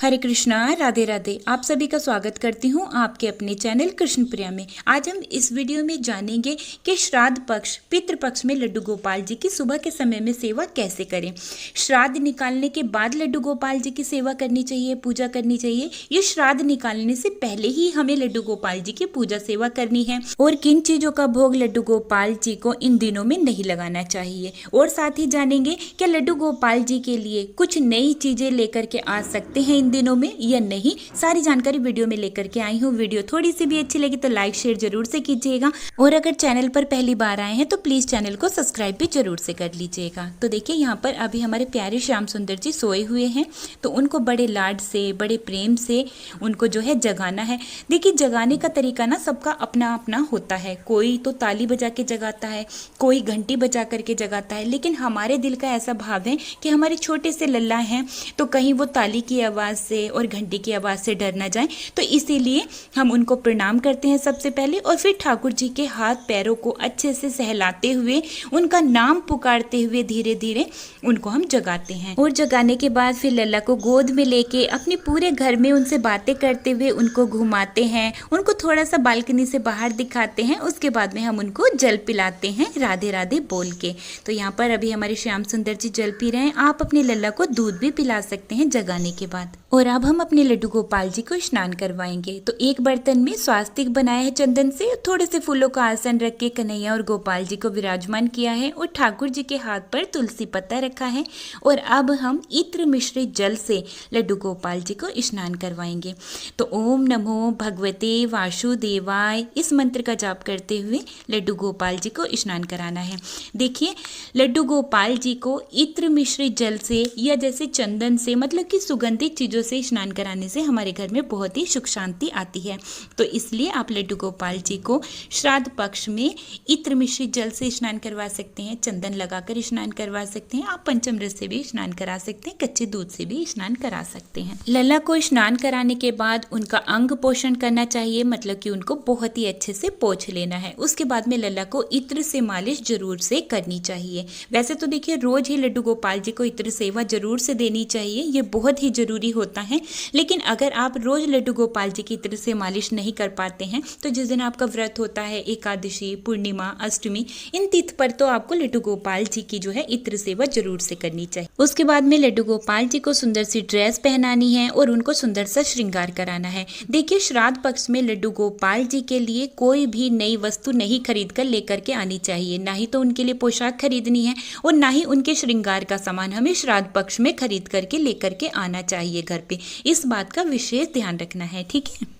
हरे कृष्णा, राधे राधे। आप सभी का स्वागत करती हूँ आपके अपने चैनल कृष्ण प्रिया में। आज हम इस वीडियो में जानेंगे कि श्राद्ध पक्ष पितृ पक्ष में लड्डू गोपाल जी की सुबह के समय में सेवा कैसे करें। श्राद्ध निकालने के बाद लड्डू गोपाल जी की सेवा करनी चाहिए, पूजा करनी चाहिए, ये श्राद्ध निकालने से पहले ही हमें लड्डू गोपाल जी की पूजा सेवा करनी है, और किन चीजों का भोग लड्डू गोपाल जी को इन दिनों में नहीं लगाना चाहिए। और साथ ही जानेंगे कि लड्डू गोपाल जी के लिए कुछ नई चीजें लेकर के आ सकते हैं दिनों में या नहीं। सारी जानकारी वीडियो में लेकर के आई हूँ। वीडियो थोड़ी सी भी अच्छी लगी तो लाइक शेयर जरूर से कीजिएगा, और अगर चैनल पर पहली बार आए हैं तो प्लीज चैनल को सब्सक्राइब भी जरूर से कर लीजिएगा। तो देखिए, यहाँ पर अभी हमारे प्यारे श्याम सुंदर जी सोए हुए हैं, तो उनको बड़े लाड से, बड़े प्रेम से उनको जो है जगाना है। देखिए, जगाने का तरीका ना सबका अपना अपना होता है। कोई तो ताली बजा के जगाता है, कोई घंटी बजा करके जगाता है, लेकिन हमारे दिल का ऐसा भाव है कि हमारे छोटे से लल्ला हैं तो कहीं वो ताली की आवाज़ से और घंटी की आवाज़ से डर ना जाए, तो इसीलिए हम उनको प्रणाम करते हैं सबसे पहले, और फिर ठाकुर जी के हाथ पैरों को अच्छे से सहलाते हुए, उनका नाम पुकारते हुए धीरे धीरे उनको हम जगाते हैं। और जगाने के बाद फिर लल्ला को गोद में लेके अपने पूरे घर में उनसे बातें करते हुए उनको घुमाते हैं, उनको थोड़ा सा बालकनी से बाहर दिखाते हैं। उसके बाद में हम उनको जल पिलाते हैं राधे राधे बोल के। तो यहाँ पर अभी हमारे श्याम सुंदर जी जल पी रहे हैं। आप अपने लल्ला को दूध भी पिला सकते हैं जगाने के बाद। और अब हम अपने लड्डू गोपाल जी को स्नान करवाएंगे। तो एक बर्तन में स्वास्तिक बनाया है चंदन से, थोड़े से फूलों का आसन रख के कन्हैया और गोपाल जी को विराजमान किया है, और ठाकुर जी के हाथ पर तुलसी पत्ता रखा है। और अब हम इत्र मिश्रित जल से लड्डू गोपाल जी को स्नान करवाएंगे। तो ओम नमो भगवते वासुदेवाय, इस मंत्र का जाप करते हुए लड्डू गोपाल जी को स्नान कराना है। देखिए, लड्डू गोपाल जी को इत्र मिश्रित जल से या जैसे चंदन से, मतलब कि सुगंधित चीजों से स्नान कराने से हमारे घर में बहुत ही सुख शांति आती है। तो इसलिए आप लड्डू गोपाल जी को श्राद्ध पक्ष में इत्र मिश्रित जल से स्नान करवा सकते हैं, चंदन लगाकर स्नान करवा सकते हैं, आप पंचामृत से भी स्नान करा सकते हैं, कच्चे दूध से भी स्नान करा सकते हैं। लल्ला को स्नान कराने के बाद उनका अंग पोषण करना चाहिए, मतलब कि उनको बहुत ही अच्छे से पोंछ लेना है। उसके बाद में लल्ला को इत्र से मालिश जरूर से करनी चाहिए। वैसे तो देखिए, रोज ही लड्डू गोपाल जी को इत्र सेवा जरूर से देनी चाहिए, ये बहुत ही जरूरी होता है। लेकिन अगर आप रोज लड्डू गोपाल जी की इत्र से मालिश नहीं कर पाते हैं, तो जिस दिन आपका व्रत होता है, एकादशी, पूर्णिमा, अष्टमी, इन तिथि पर तो आपको लड्डू गोपाल जी की जो है इत्र सेवा जरूर से करनी चाहिए। उसके बाद में लड्डू गोपाल जी को सुंदर सी ड्रेस पहनानी है और उनको सुंदर सा श्रृंगार कराना है। देखिए, श्राद्ध पक्ष में लड्डू गोपाल जी के लिए कोई भी नई वस्तु नहीं खरीद कर लेकर के आनी चाहिए, ना ही तो उनके लिए पोशाक खरीदनी है, और ना ही उनके श्रृंगार का सामान हमें श्राद्ध पक्ष में खरीद करके लेकर के आना चाहिए घर पे। इस बात का विशेष ध्यान रखना है, ठीक है।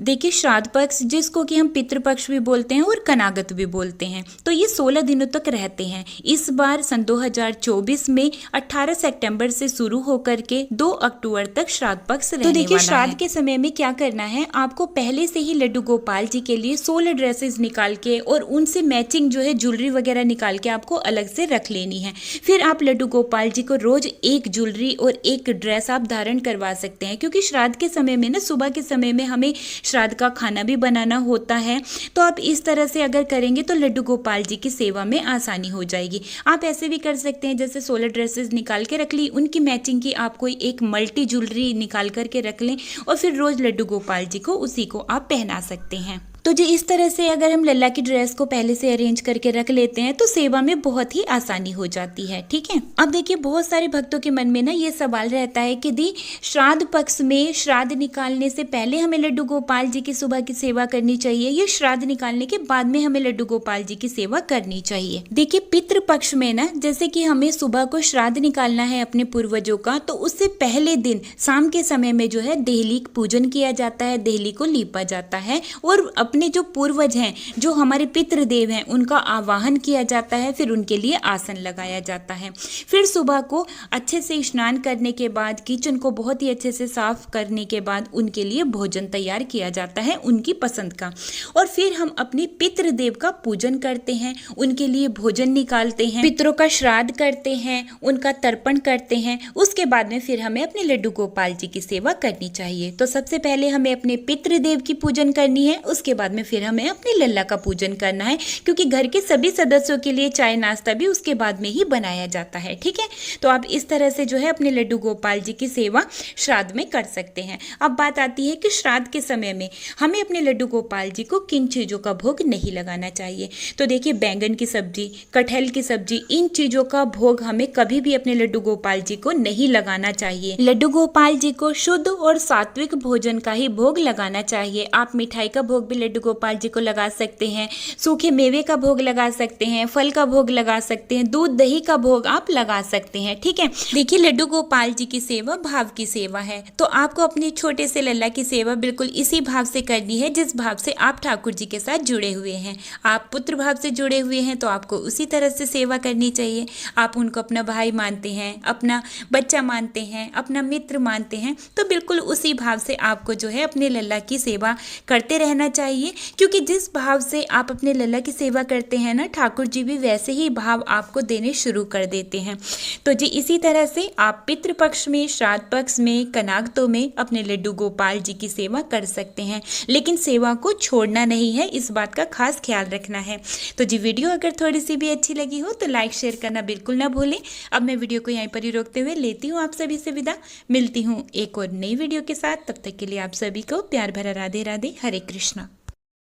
देखिए, श्राद्ध पक्ष, जिसको कि हम पितृपक्ष भी बोलते हैं और कनागत भी बोलते हैं, तो ये 16 दिनों तक रहते हैं। इस बार सन 2024 में 18 सितंबर से शुरू होकर के 2 अक्टूबर तक श्राद्ध पक्ष रहने वाला है। तो देखिए, श्राद्ध के समय में क्या करना है, आपको पहले से ही लड्डू गोपाल जी के लिए 16 ड्रेसेस निकाल के और उनसे मैचिंग जो है ज्वेलरी वगैरह निकाल के आपको अलग से रख लेनी है। फिर आप लड्डू गोपाल जी को रोज एक ज्वेलरी और एक ड्रेस आप धारण करवा सकते हैं, क्योंकि श्राद्ध के समय में ना, सुबह के समय में हमें श्राद्ध का खाना भी बनाना होता है। तो आप इस तरह से अगर करेंगे तो लड्डू गोपाल जी की सेवा में आसानी हो जाएगी। आप ऐसे भी कर सकते हैं, जैसे 16 ड्रेसेस निकाल के रख ली, उनकी मैचिंग की आप कोई एक मल्टी ज्वेलरी निकाल करके रख लें, और फिर रोज लड्डू गोपाल जी को उसी को आप पहना सकते हैं। तो जी, इस तरह से अगर हम लल्ला की ड्रेस को पहले से अरेंज करके रख लेते हैं तो सेवा में बहुत ही आसानी हो जाती है, ठीक है। अब देखिए, बहुत सारे भक्तों के मन में ना ये सवाल रहता है कि दी, श्राद्ध पक्ष में श्राद्ध निकालने से पहले हमें लड्डू गोपाल जी की सुबह की सेवा करनी चाहिए, या श्राद्ध निकालने के बाद में हमें लड्डू गोपाल जी की सेवा करनी चाहिए। देखिए, पितृ पक्ष में ना, जैसे कि हमें सुबह को श्राद्ध निकालना है अपने पूर्वजों का, तो उससे पहले दिन शाम के समय में जो है देहली पूजन किया जाता है, देहली को लीपा जाता है, और अपने जो पूर्वज हैं, जो हमारे पितृदेव हैं, उनका आवाहन किया जाता है। फिर उनके लिए आसन लगाया जाता है। फिर सुबह को अच्छे से स्नान करने के बाद, किचन को बहुत ही अच्छे से साफ करने के बाद उनके लिए भोजन तैयार किया जाता है, उनकी पसंद का। और फिर हम अपने पितृदेव का पूजन करते हैं, उनके लिए भोजन निकालते हैं, पितरों का श्राद्ध करते हैं, उनका तर्पण करते हैं। उसके बाद में फिर हमें अपने लड्डू गोपाल जी की सेवा करनी चाहिए। तो सबसे पहले हमें अपने पितृदेव की पूजन करनी है, उसके बाद में फिर हमें अपने लल्ला का पूजन करना है, क्योंकि घर के सभी सदस्यों के लिए चाय नाश्ता भी उसके बाद में ही बनाया जाता है। ठीक है, तो आप इस तरह से जो है अपने लड्डू गोपाल जी की सेवा श्राद्ध में कर सकते हैं। अब बात आती है कि श्राद्ध के समय में हमें अपने लड्डू गोपाल जी को किन चीज़ों का भोग नहीं लगाना चाहिए। तो देखिए, बैंगन की सब्जी, कटहल की सब्जी, इन चीज़ों का भोग हमें कभी भी अपने लड्डू गोपाल जी को नहीं लगाना चाहिए। लड्डू गोपाल जी को शुद्ध और सात्विक भोजन का ही भोग लगाना चाहिए। आप मिठाई का भोग भी लड्डू गोपाल जी को लगा सकते हैं, सूखे मेवे का भोग लगा सकते हैं, फल का भोग लगा सकते हैं, दूध दही का भोग आप लगा सकते हैं। ठीक है, देखिए लड्डू गोपाल जी की सेवा भाव की सेवा है, तो आपको अपने छोटे से लल्ला की सेवा बिल्कुल इसी भाव से करनी है जिस भाव से आप ठाकुर जी के साथ जुड़े हुए हैं। आप पुत्र भाव से जुड़े हुए हैं तो आपको उसी तरह से सेवा करनी चाहिए। आप उनको अपना भाई मानते हैं, अपना बच्चा मानते हैं, अपना मित्र मानते हैं, तो बिल्कुल उसी भाव से आपको जो है अपने लल्ला की सेवा करते रहना चाहिए, क्योंकि जिस भाव से आप अपने लल्ला की सेवा करते हैं ना, ठाकुर जी भी वैसे ही भाव आपको देने शुरू कर देते हैं। तो जी इसी तरह से आप पितृपक्ष में, श्राद्ध पक्ष में, कनागतों में अपने लड्डू गोपाल जी की सेवा कर सकते हैं, लेकिन सेवा को छोड़ना नहीं है, इस बात का खास ख्याल रखना है। तो जी वीडियो अगर थोड़ी सी भी अच्छी लगी हो तो लाइक शेयर करना बिल्कुल ना भूलें। अब मैं वीडियो को यहीं पर ही रोकते हुए लेती हूँ आप सभी से विदा। मिलती हूँ एक और नई वीडियो के साथ, तब तक के लिए आप सभी को प्यार भरा राधे राधे, हरे कृष्णा।